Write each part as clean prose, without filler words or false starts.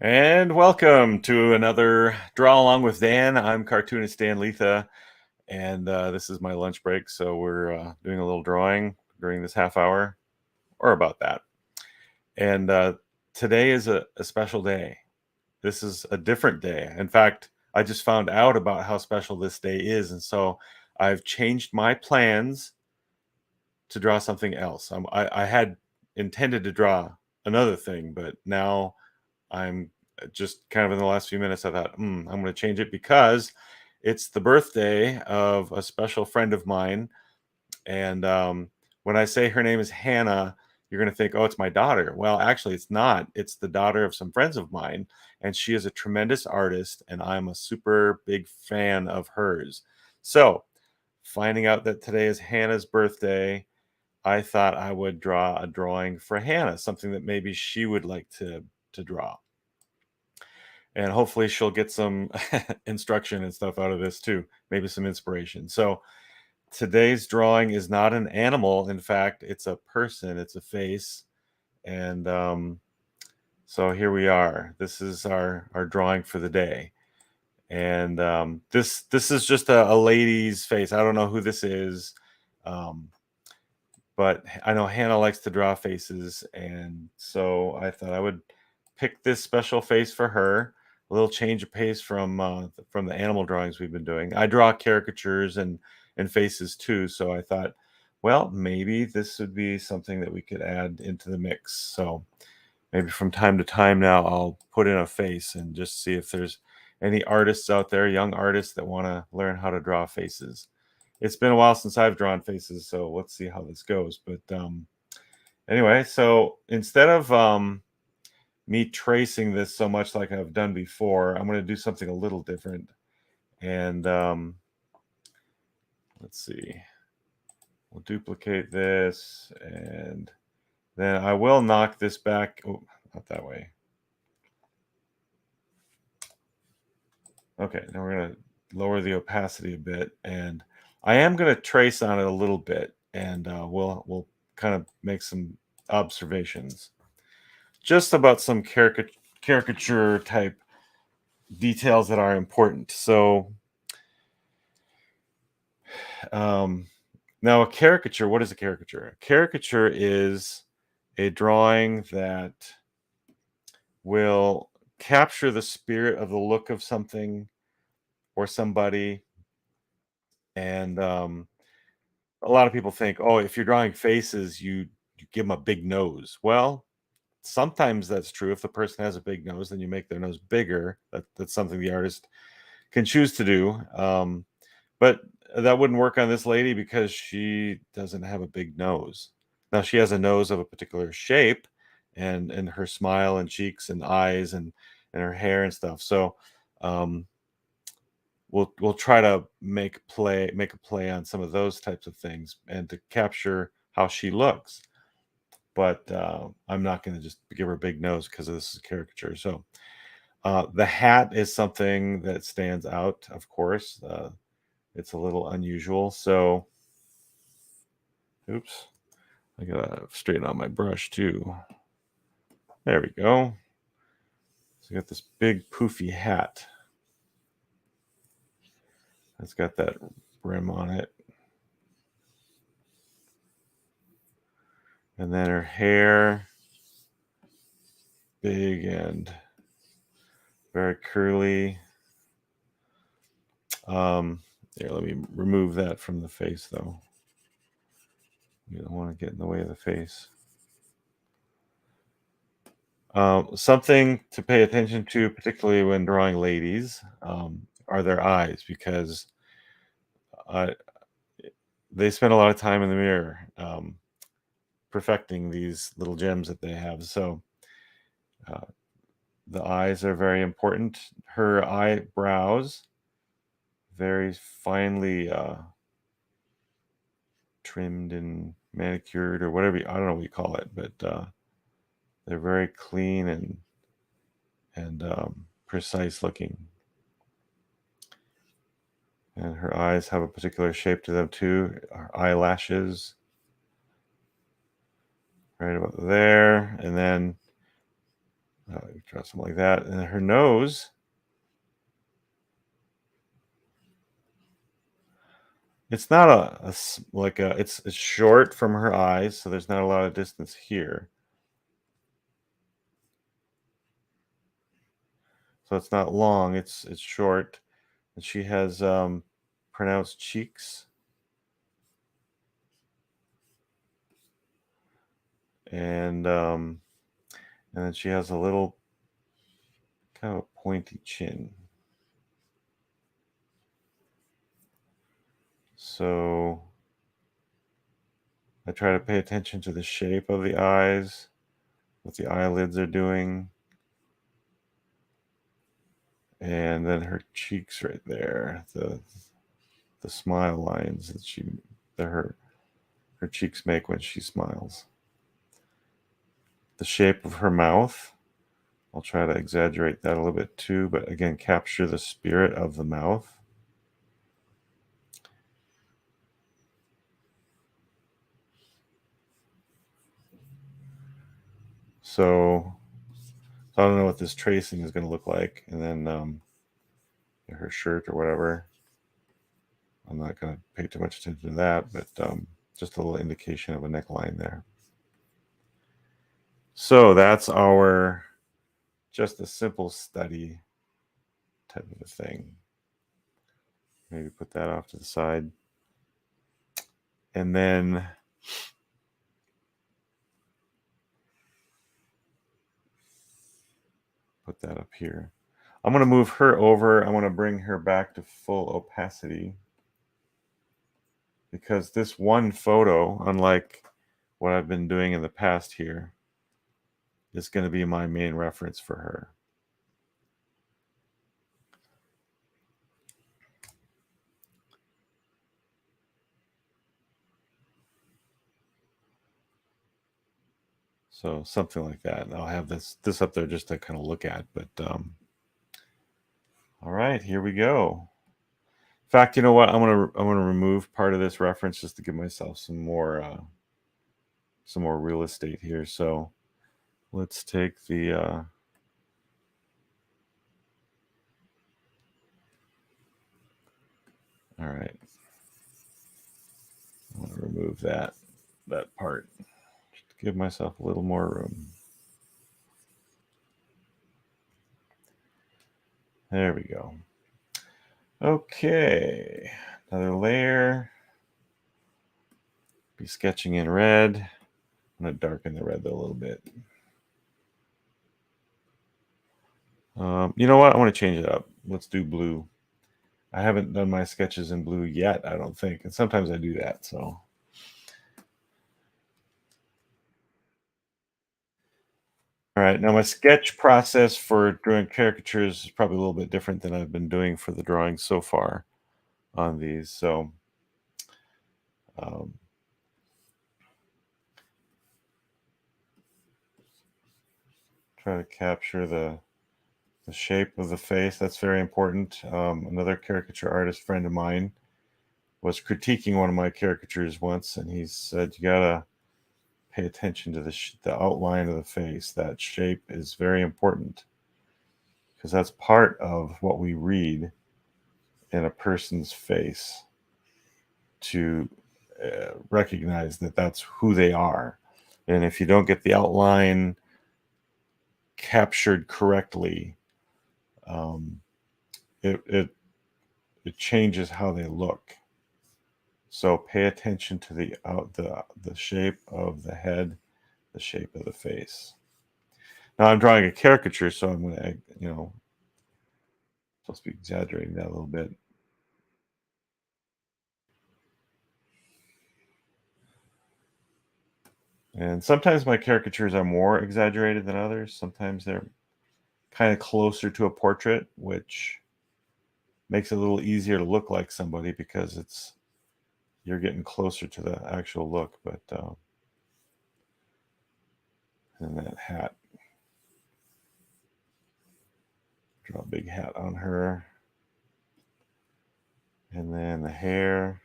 And welcome to another Draw Along with Dan. I'm cartoonist Dan Lietha, and this is my lunch break. So we're doing a little drawing during this half hour, or about that. And today is a special day. This is a different day. In fact, I just found out about how special this day is, and so I've changed my plans to draw something else. I had intended to draw another thing, but now I'm just kind of in the last few minutes, I thought, I'm going to change it because it's the birthday of a special friend of mine. And when I say her name is Hannah, you're going to think, oh, it's my daughter. Well, actually, it's not. It's the daughter of some friends of mine. And she is a tremendous artist, and I'm a super big fan of hers. So, finding out that today is Hannah's birthday, I thought I would draw a drawing for Hannah, something that maybe she would like to draw. And hopefully she'll get some instruction and stuff out of this too, maybe some inspiration. So today's drawing is not an animal. In fact, it's a person, it's a face. And so here we are. This is our drawing for the day. And this is just a lady's face. I don't know who this is. But I know Hannah likes to draw faces, and so I thought I would pick this special face for her. A little change of pace from the animal drawings we've been doing. I draw caricatures and faces too, so I thought, well, maybe this would be something that we could add into the mix. So maybe from time to time now, I'll put in a face and just see if there's any artists out there, young artists that want to learn how to draw faces. It's been a while since I've drawn faces, so let's see how this goes. But anyway, so instead of me tracing this so much like I've done before, I'm going to do something a little different. And let's see. We'll duplicate this, and then I will knock this back. Oh, not that way. Okay, now we're going to lower the opacity a bit, and I am going to trace on it a little bit, and we'll kind of make some observations just about some caricature type details that are important. So now a caricature, what is a caricature? A caricature is a drawing that will capture the spirit of the look of something or somebody. And a lot of people think, oh, if you're drawing faces, you give them a big nose. Well, sometimes that's true. If the person has a big nose, then you make their nose bigger. That's something the artist can choose to do. But that wouldn't work on this lady because she doesn't have a big nose. Now she has a nose of a particular shape, and her smile and cheeks and eyes and her hair and stuff. So we'll try to make a play on some of those types of things and to capture how she looks. But I'm not going to just give her a big nose because this is a caricature. So the hat is something that stands out, of course. It's a little unusual. So, oops, I gotta straighten out my brush too. There we go. So we got this big poofy hat. It's got that brim on it. And then her hair, big and very curly. Here, let me remove that from the face, though. You don't want to get in the way of the face. Something to pay attention to, particularly when drawing ladies, are their eyes, because they spend a lot of time in the mirror perfecting these little gems that they have. So the eyes are very important. Her eyebrows, very finely trimmed and manicured, or whatever, I don't know what you call it, but they're very clean and precise looking. And her eyes have a particular shape to them too. Her eyelashes, right about there. And then Draw something like that. And her nose, it's not like a, it's short from her eyes, so there's not a lot of distance here. So it's not long, it's short. And she has pronounced cheeks. And then she has a little kind of a pointy chin. So I try to pay attention to the shape of the eyes, what the eyelids are doing. And then her cheeks right there, the smile lines that her cheeks make when she smiles. The shape of her mouth, I'll try to exaggerate that a little bit too, but again, capture the spirit of the mouth. So I don't know what this tracing is going to look like. And then her shirt or whatever. I'm not going to pay too much attention to that, but just a little indication of a neckline there. So that's our just a simple study type of a thing. Maybe put that off to the side. And then put that up here. I'm going to move her over. I want to bring her back to full opacity because this one photo, unlike what I've been doing in the past here, is going to be my main reference for her. So something like that. And I'll have this up there just to kind of look at. But all right, here we go. In fact, you know what? I'm gonna remove part of this reference just to give myself some more real estate here. So let's take the all right. I want to remove that part. Just to give myself a little more room. There we go. Okay, another layer. Be sketching in red. I'm going to darken the red though a little bit. You know what? I want to change it up. Let's do blue. I haven't done my sketches in blue yet, I don't think. And sometimes I do that, so. All right, now my sketch process for drawing caricatures is probably a little bit different than I've been doing for the drawings so far on these. So um, try to capture the shape of the face. That's very important. Another caricature artist friend of mine was critiquing one of my caricatures once, and he said, you gotta pay attention to the outline of the face. That shape is very important because that's part of what we read in a person's face to recognize that that's who they are. And if you don't get the outline captured correctly, um, it changes how they look. So pay attention to the shape of the head, the shape of the face. Now I'm drawing a caricature, so I'm going to, supposed to be exaggerating that a little bit. And sometimes my caricatures are more exaggerated than others. Sometimes they're kind of closer to a portrait, which makes it a little easier to look like somebody because you're getting closer to the actual look. But and that hat, draw a big hat on her, and then the hair.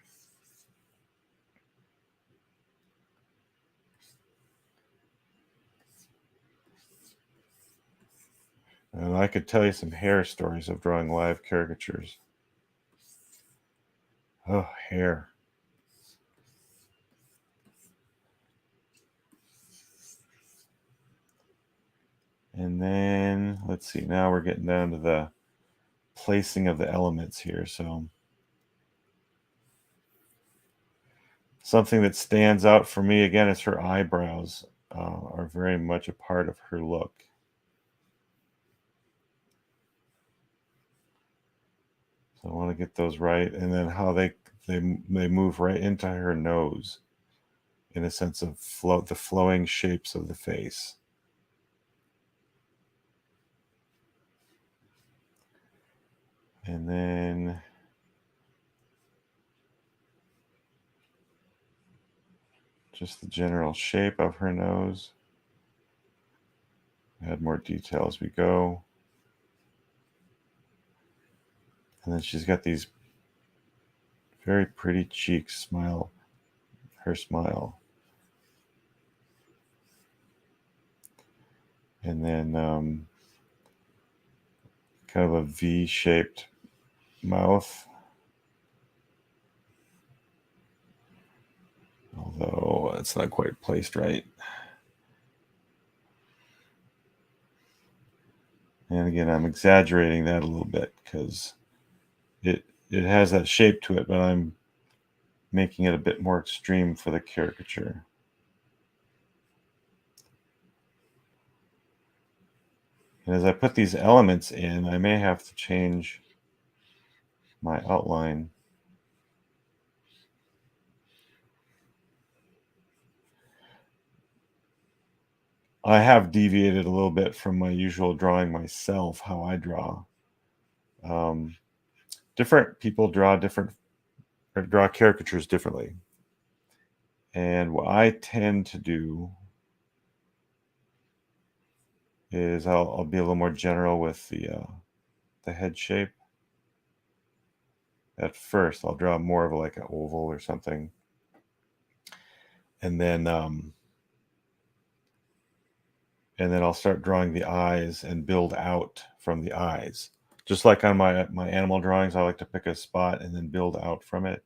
And I could tell you some hair stories of drawing live caricatures. Oh, hair. And then, let's see, now we're getting down to the placing of the elements here. So something that stands out for me, again, is her eyebrows are very much a part of her look. So I want to get those right. And then how they move right into her nose in a sense of the flowing shapes of the face. And then just the general shape of her nose. Add more detail as we go. And then she's got these very pretty cheeks, her smile. And then kind of a V-shaped mouth. Although it's not quite placed right. And again, I'm exaggerating that a little bit because it has that shape to it, but I'm making it a bit more extreme for the caricature. And as I put these elements in, I may have to change my outline. I have deviated a little bit from my usual drawing myself, how I draw. Different people draw caricatures differently. And what I tend to do is I'll be a little more general with the head shape. At first, I'll draw more of like an oval or something. And then I'll start drawing the eyes and build out from the eyes. Just like on my animal drawings, I like to pick a spot and then build out from it.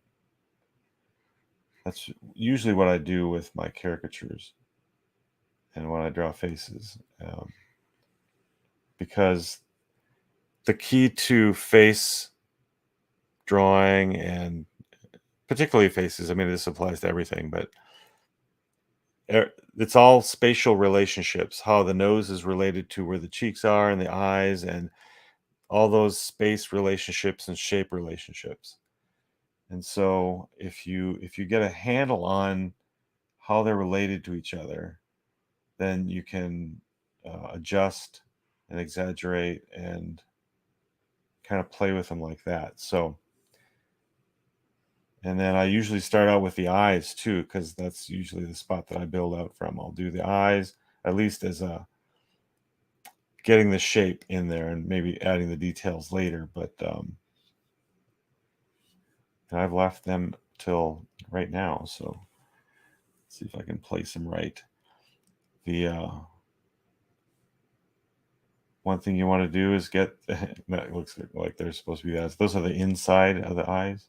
That's usually what I do with my caricatures and when I draw faces. Because the key to face drawing, and particularly faces, I mean, this applies to everything, but it's all spatial relationships, how the nose is related to where the cheeks are and the eyes, and all those space relationships and shape relationships. And so if you get a handle on how they're related to each other, then you can adjust and exaggerate and kind of play with them like that. So, and then I usually start out with the eyes too, because that's usually the spot that I build out from. I'll do the eyes at least as a getting the shape in there and maybe adding the details later. But and I've left them till right now. So let's see if I can place them right. The one thing you want to do is get that looks like they're supposed to be that. Those are the inside of the eyes.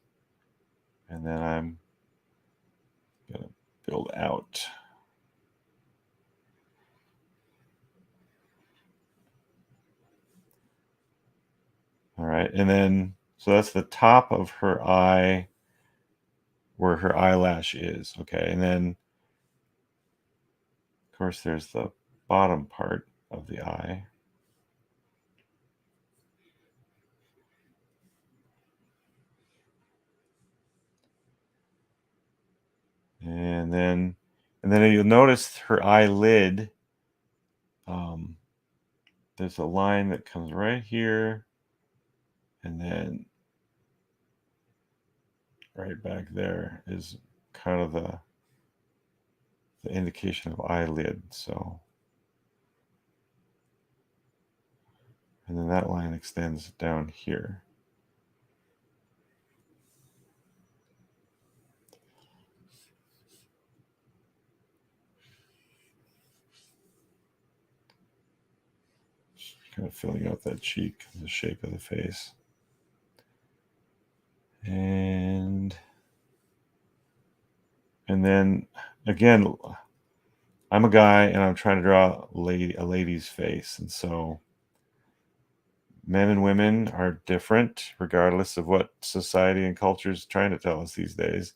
And then I'm going to build out. All right. And then, so that's the top of her eye where her eyelash is. Okay. And then, of course, there's the bottom part of the eye. And then you'll notice her eyelid. There's a line that comes right here, and then right back there is kind of the indication of eyelid. So, and then that line extends down here. Kind of filling out that cheek, the shape of the face. And then again, I'm a guy and I'm trying to draw a lady's face. And so men and women are different regardless of what society and culture is trying to tell us these days.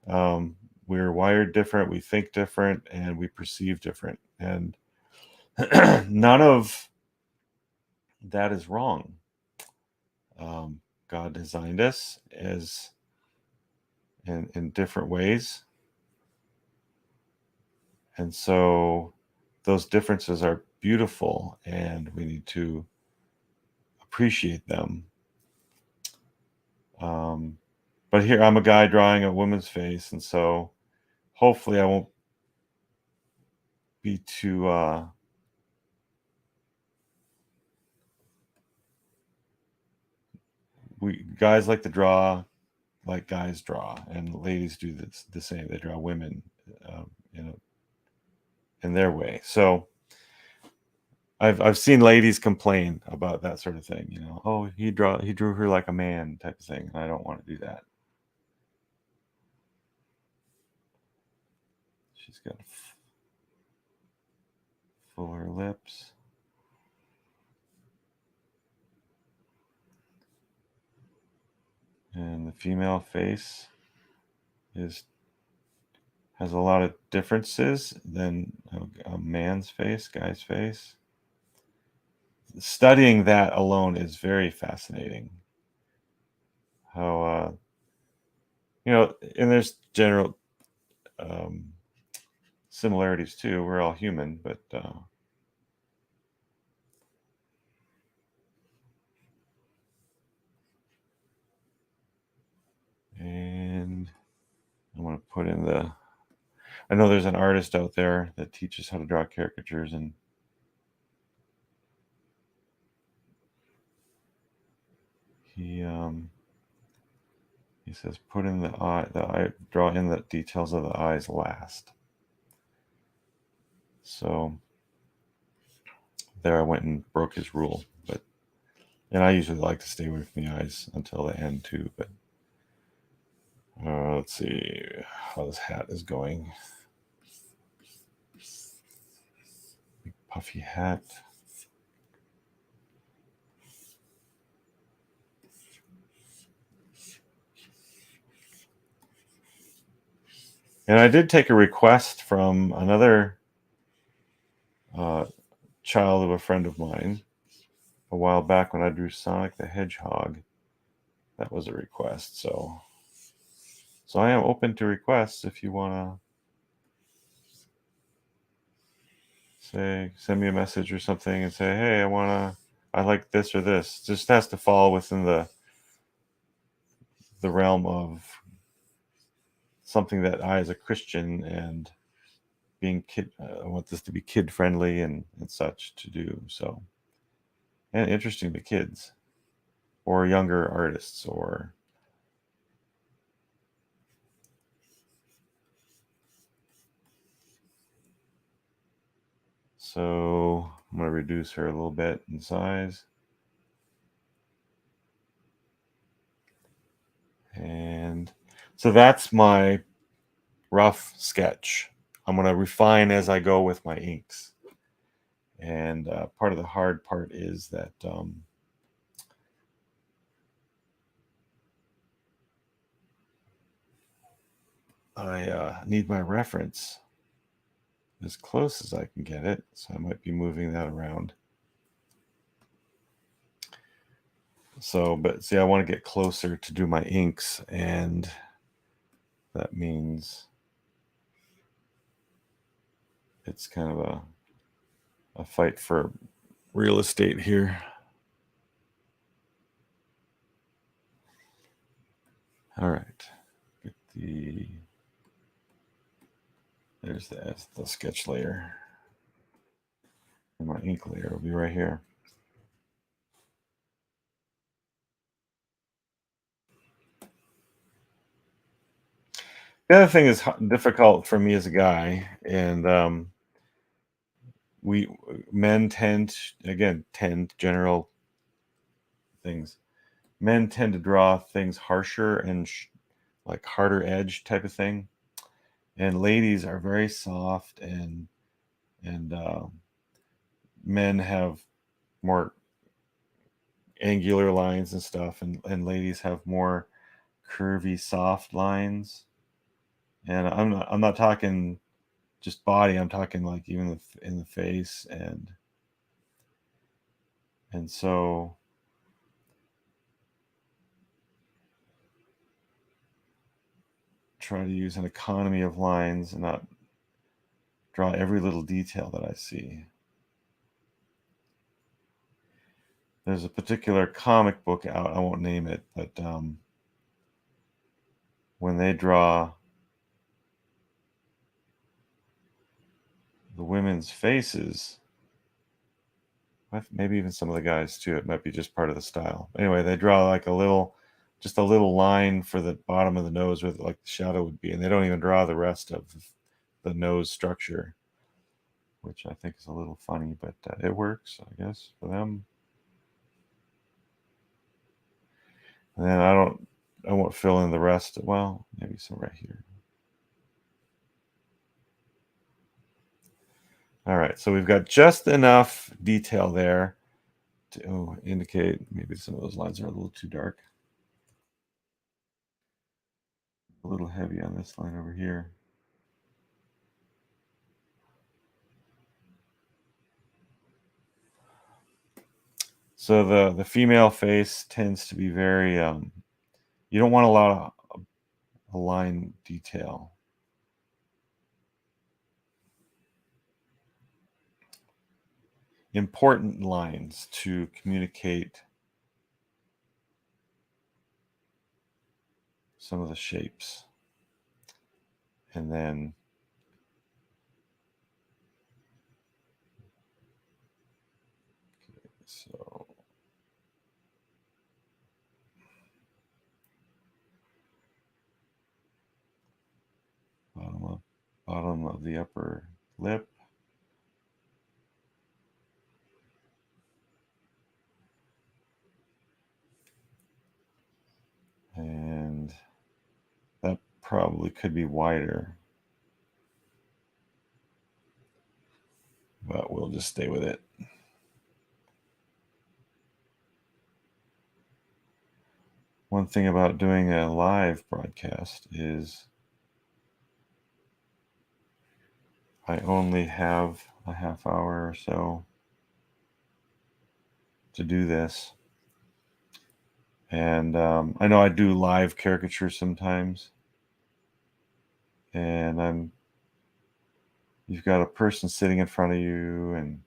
We're wired different, we think different, and we perceive different. And none of that is wrong. God designed us as in different ways. And so those differences are beautiful and we need to appreciate them. But here I'm a guy drawing a woman's face, and so hopefully I won't be too we guys like to draw like guys draw, and ladies do the same. They draw women in their way. So I've seen ladies complain about that sort of thing, oh, he drew her like a man type of thing, and I don't want to do that. She's got fuller lips. And the female face has a lot of differences than a man's face, guy's face. Studying that alone is very fascinating. How and there's general similarities too. We're all human, but and I want to put in I know there's an artist out there that teaches how to draw caricatures, and he says put in the eye, draw in the details of the eyes last. So there I went and broke his rule, and I usually like to stay away from the eyes until the end too, but let's see how this hat is going. Big puffy hat. And I did take a request from another child of a friend of mine a while back when I drew Sonic the Hedgehog. That was a request, so I am open to requests. If you want to send me a message or something and say, hey, I like this or this. It just has to fall within the realm of something that I, as a Christian and being I want this to be kid friendly and such to do. So, and interesting to kids or younger artists or so I'm going to reduce her a little bit in size. And so that's my rough sketch. I'm going to refine as I go with my inks. And part of the hard part is that I need my reference as close as I can get it. So I might be moving that around. So, but see, I want to get closer to do my inks, and that means it's kind of a fight for real estate here. All right, get there's the sketch layer, and my ink layer will be right here. The other thing is difficult for me as a guy, and men tend, again, general things. Men tend to draw things harsher and like harder edge type of thing, and ladies are very soft, and men have more angular lines and stuff, and ladies have more curvy, soft lines. And I'm not talking just body. I'm talking like even in the face, and so try to use an economy of lines and not draw every little detail that I see. There's a particular comic book out, I won't name it, but when they draw the women's faces, maybe even some of the guys too, it might be just part of the style. Anyway, they draw like just a little line for the bottom of the nose where like the shadow would be, and they don't even draw the rest of the nose structure, which I think is a little funny, but it works, I guess, for them. And then I won't fill in the rest. Well, maybe some right here. All right, so we've got just enough detail there to indicate maybe some of those lines are a little too dark. A little heavy on this line over here. So the female face tends to be very, you don't want a lot of line detail. Important lines to communicate some of the shapes. And then so bottom of the upper lip. And that probably could be wider, but we'll just stay with it. One thing about doing a live broadcast is I only have a half hour or so to do this. And I know I do live caricature sometimes, and you've got a person sitting in front of you, and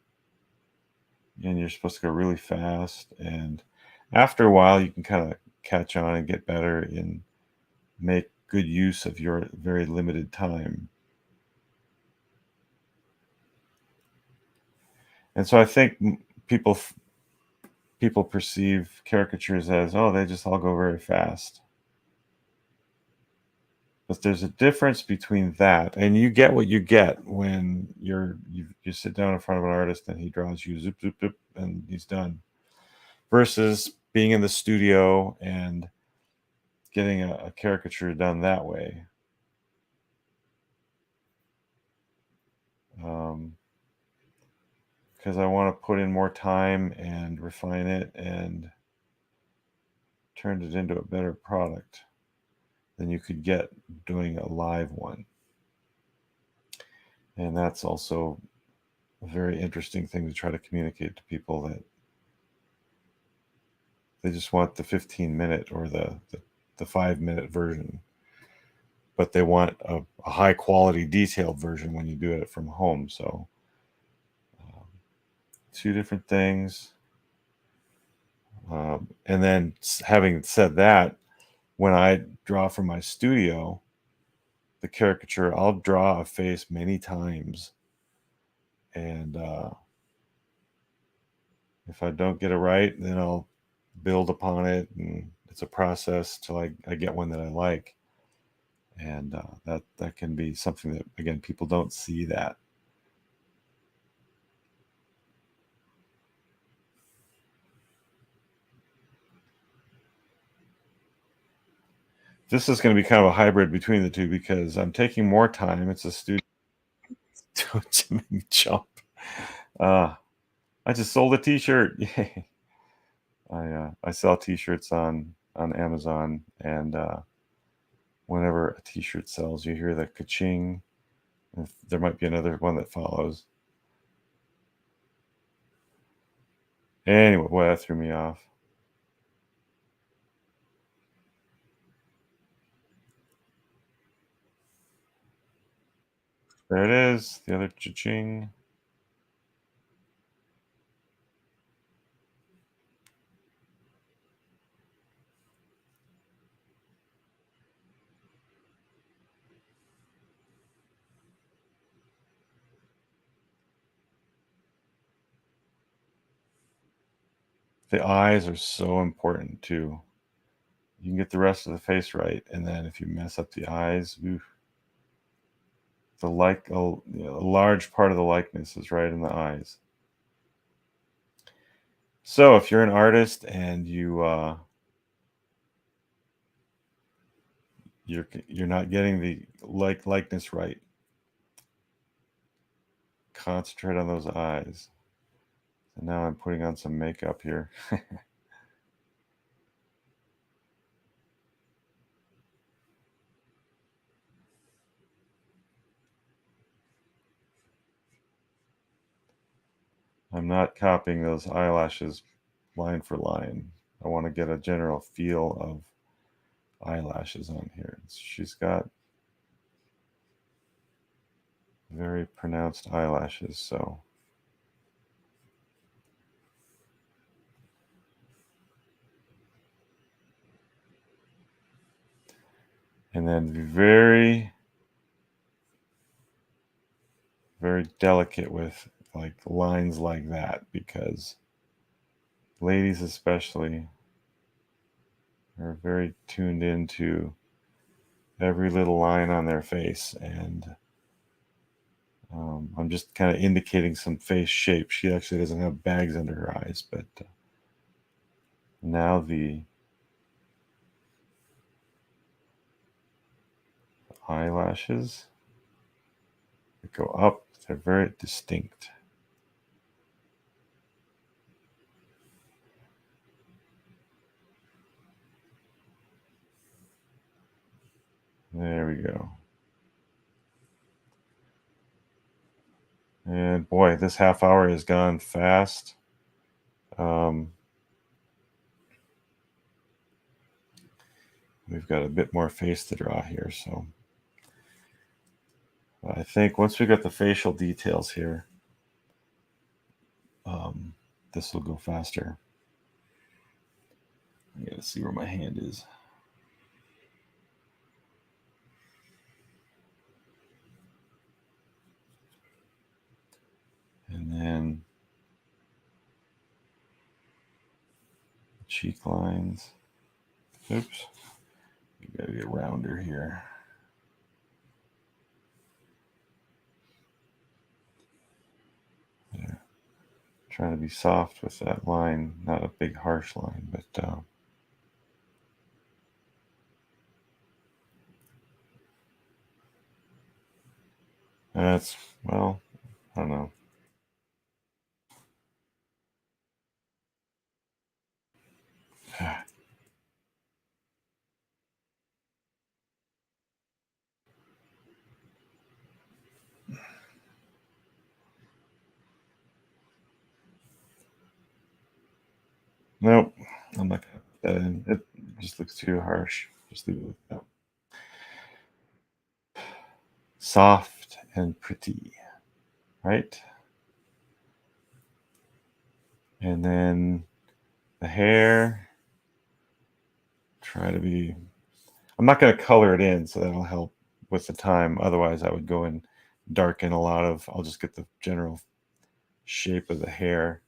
you're supposed to go really fast. And after a while, you can kind of catch on and get better and make good use of your very limited time. And so I think people perceive caricatures as, oh, they just all go very fast. But there's a difference between that, and you get what you get when you sit down in front of an artist and he draws you zoop zoop zoop and he's done, versus being in the studio and getting a caricature done that way. Because I want to put in more time and refine it and turn it into a better product than you could get doing a live one. And that's also a very interesting thing to try to communicate to people, that they just want the 15-minute or the 5-minute version, but they want a high quality detailed version when you do it from home. So two different things. And then having said that, when I draw from my studio, the caricature, I'll draw a face many times. And if I don't get it right, then I'll build upon it. And it's a process till I get one that I like. And that can be something that, again, people don't see that. This is going to be kind of a hybrid between the two because I'm taking more time. It's a studio to make me jump. I just sold a T-shirt. Yay! I sell T-shirts on Amazon, and whenever a T-shirt sells, you hear the ka-ching. There might be another one that follows. Anyway, boy, that threw me off. There it is, the other cha-ching. The eyes are so important too. You can get the rest of the face right, and then if you mess up the eyes, oof, a large part of the likeness is right in the eyes. So if you're an artist and you're not getting the likeness right, concentrate on those eyes. So now I'm putting on some makeup here. I'm not copying those eyelashes line for line. I want to get a general feel of eyelashes on here. She's got very pronounced eyelashes, so and then be very, very delicate with like lines like that, because ladies especially are very tuned into every little line on their face, and I'm just kind of indicating some face shape. She actually doesn't have bags under her eyes, but now the eyelashes that go up, they're very distinct. There we go. And boy, this half hour has gone fast. We've got a bit more face to draw here, so I think once we got the facial details here, this will go faster. I gotta see where my hand is. And then cheek lines. Oops. You gotta get rounder here. Yeah. Trying to be soft with that line, not a big harsh line, but that's, well, I don't know. Nope, I'm not gonna put that in. It just looks too harsh. Just leave it like that. Soft and pretty, right? And then the hair, try to be, I'm not going to color it in, so that'll help with the time. Otherwise, I would go and darken a lot of, I'll just get the general shape of the hair.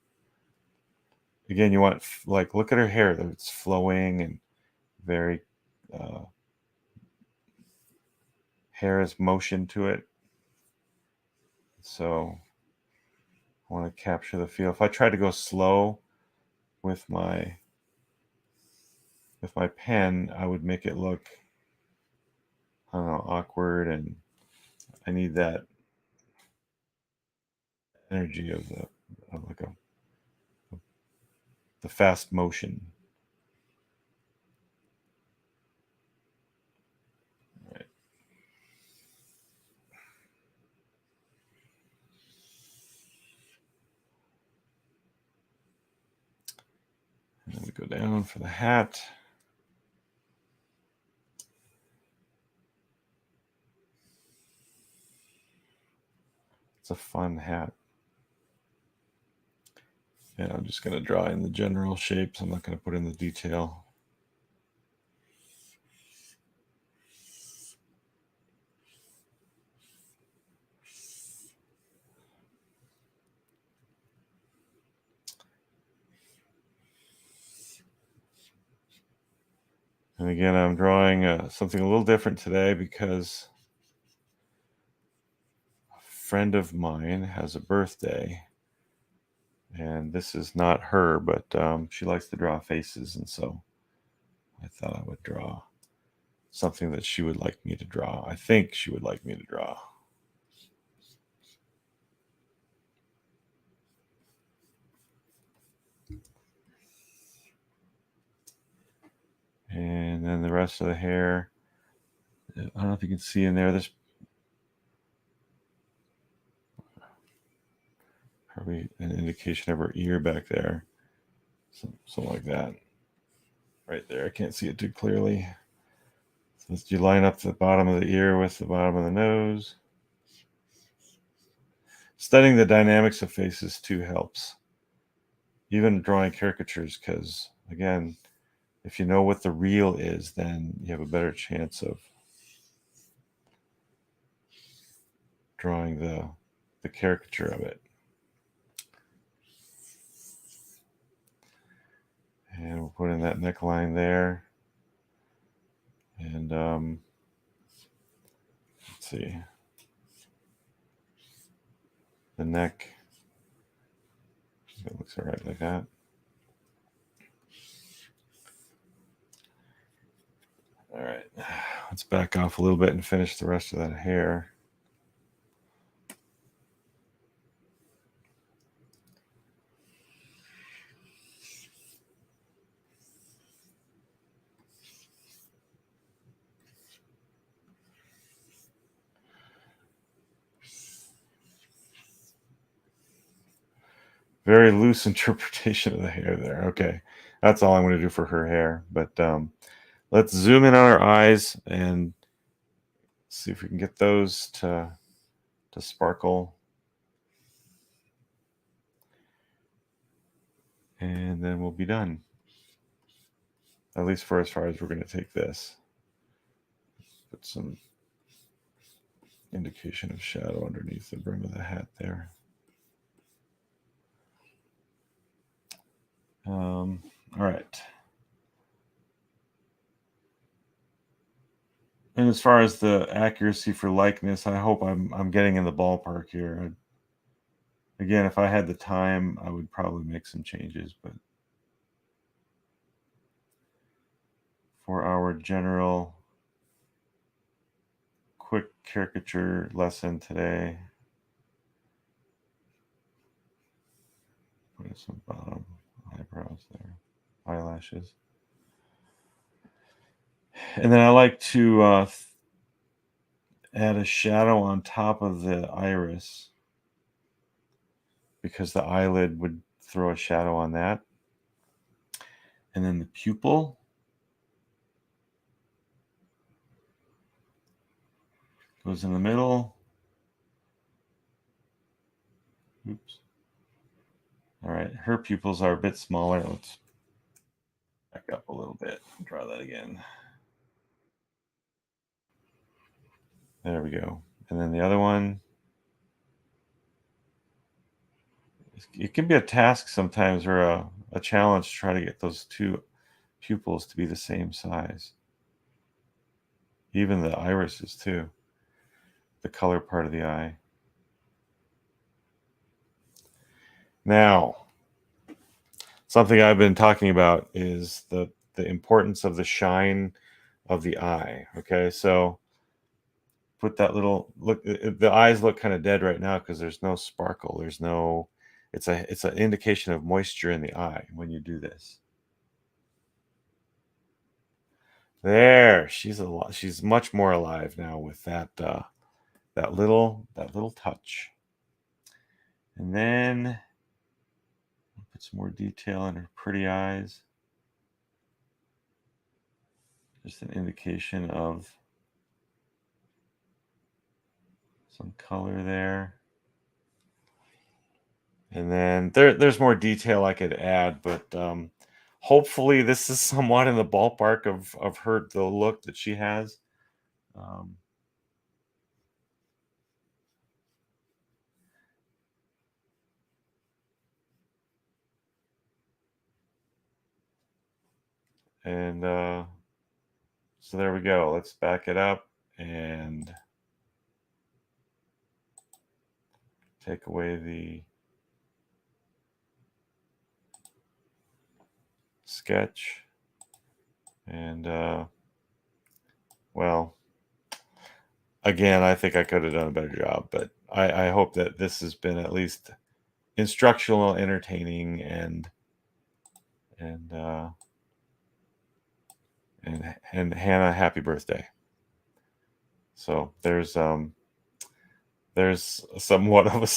Again, you want, like, look at her hair. It's flowing and very, uh, hair has motion to it. So I want to capture the feel. If I try to go slow with my pen, I would make it look I don't know, awkward, and I need that energy of like the fast motion. Right. And then we go down for the hat. It's a fun hat. And I'm just going to draw in the general shapes. I'm not going to put in the detail. And again, I'm drawing something a little different today because a friend of mine has a birthday. And this is not her, but she likes to draw faces. And so I thought I would draw something that she would like me to draw. I think she would like me to draw. And then the rest of the hair, I don't know if you can see in there, there's probably an indication of her ear back there. Something like that. Right there. I can't see it too clearly. So you line up the bottom of the ear with the bottom of the nose. Studying the dynamics of faces too helps. Even drawing caricatures, because again, if you know what the real is, then you have a better chance of drawing the caricature of it. And we'll put in that neckline there. And let's see. The neck. It looks all right like that. All right. Let's back off a little bit and finish the rest of that hair. Very loose interpretation of the hair there. Okay, that's all I'm going to do for her hair. But let's zoom in on her eyes and see if we can get those to sparkle. And then we'll be done. At least for as far as we're going to take this. Put some indication of shadow underneath the brim of the hat there. All right. And as far as the accuracy for likeness, I hope I'm getting in the ballpark here. Again, if I had the time, I would probably make some changes, but for our general quick caricature lesson today, put some bottom eyebrows there, eyelashes. And then I like to add a shadow on top of the iris because the eyelid would throw a shadow on that. And then the pupil goes in the middle. Oops. All right, her pupils are a bit smaller. Let's back up a little bit and draw that again. There we go. And then the other one, it can be a task sometimes or a challenge to try to get those two pupils to be the same size. Even the irises too, the color part of the eye. Now, something I've been talking about is the importance of the shine of the eye. Okay, so put that little look. The eyes look kind of dead right now because there's no sparkle. There's no. It's an indication of moisture in the eye when you do this. There, she's much more alive now with that little touch. And then put some more detail in her pretty eyes. Just an indication of some color there. And then there's more detail I could add, but hopefully this is somewhat in the ballpark of the look that she has. And so there we go. Let's back it up and take away the sketch. And well, again, I think I could have done a better job, but I hope that this has been at least instructional, entertaining, and Hannah, happy birthday. So there's somewhat of a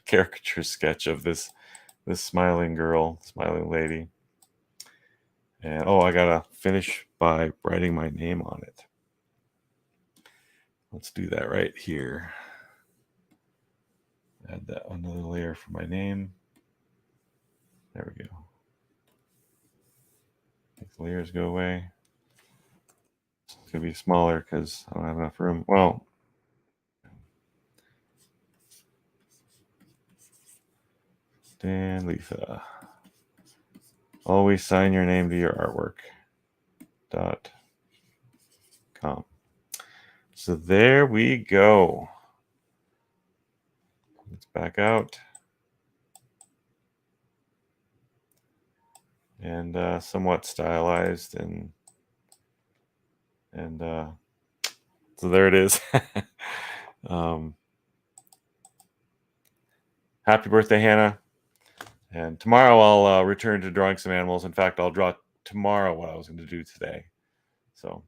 caricature sketch of this smiling girl, smiling lady. And oh, I gotta finish by writing my name on it. Let's do that right here. Add that another layer for my name. There we go. Make the layers go away. It's gonna be smaller because I don't have enough room. Well, Dan Lietha. Always sign your name to your artwork.com. So there we go. Let's back out. And somewhat stylized and so there it is. Happy birthday, Hannah. And tomorrow I'll return to drawing some animals. In fact, I'll draw tomorrow what I was going to do today. So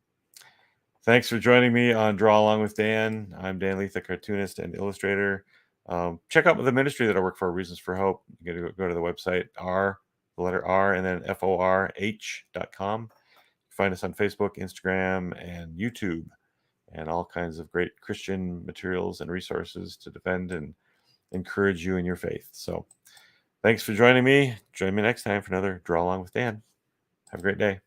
thanks for joining me on Draw Along with Dan. I'm Dan Lietha, cartoonist and illustrator. Check out the ministry that I work for, Reasons for Hope. You got to go to the website, the letter R, and then forh.com. Find us on Facebook, Instagram, and YouTube, and all kinds of great Christian materials and resources to defend and encourage you in your faith. So thanks for joining me. Join me next time for another Draw Along with Dan. Have a great day.